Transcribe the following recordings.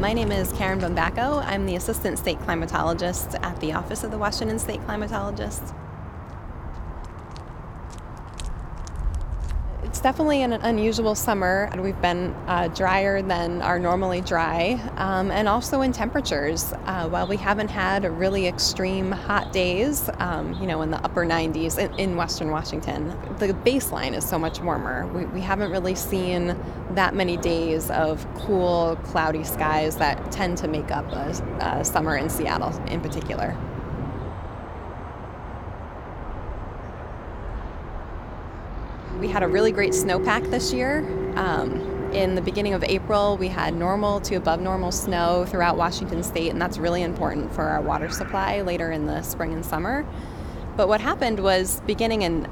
My name is Karin Bumbaco. I'm the Assistant State Climatologist at the Office of the Washington State Climatologist. It's definitely an unusual summer. We've been drier than are normally dry, and also in temperatures. While we haven't had really extreme hot days, in the upper 90s in Western Washington, the baseline is so much warmer. We haven't really seen that many days of cool, cloudy skies that tend to make up a summer in Seattle in particular. We had a really great snowpack this year. In the beginning of April, we had normal to above normal snow throughout Washington state, and that's really important for our water supply later in the spring and summer. But what happened was, beginning in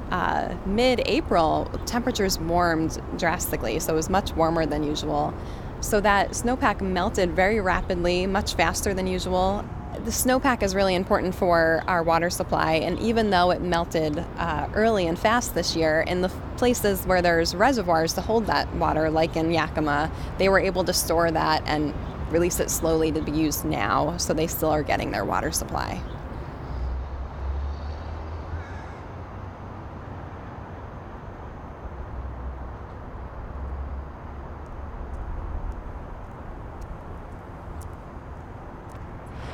mid-April, temperatures warmed drastically, so it was much warmer than usual. So that snowpack melted very rapidly, much faster than usual. The snowpack is really important for our water supply, and even though it melted early and fast this year, in the places where there's reservoirs to hold that water, like in Yakima, they were able to store that and release it slowly to be used now, so they still are getting their water supply.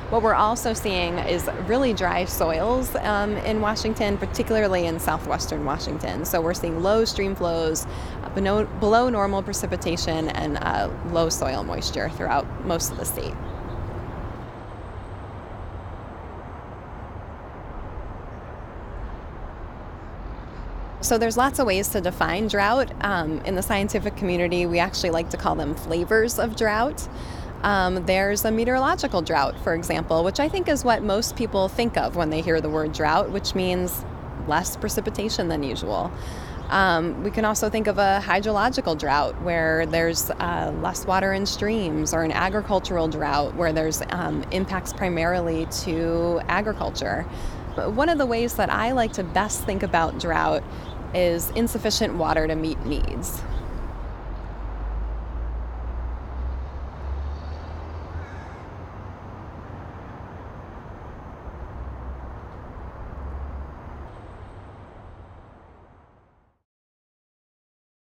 What we're also seeing is really dry soils in Washington, particularly in southwestern Washington. So we're seeing low stream flows, below normal precipitation, and low soil moisture throughout most of the state. So there's lots of ways to define drought. In the scientific community, we actually like to call them flavors of drought. There's a meteorological drought, for example, which I think is what most people think of when they hear the word drought, which means less precipitation than usual. We can also think of a hydrological drought, where there's less water in streams, or an agricultural drought, where there's impacts primarily to agriculture. But one of the ways that I like to best think about drought is insufficient water to meet needs.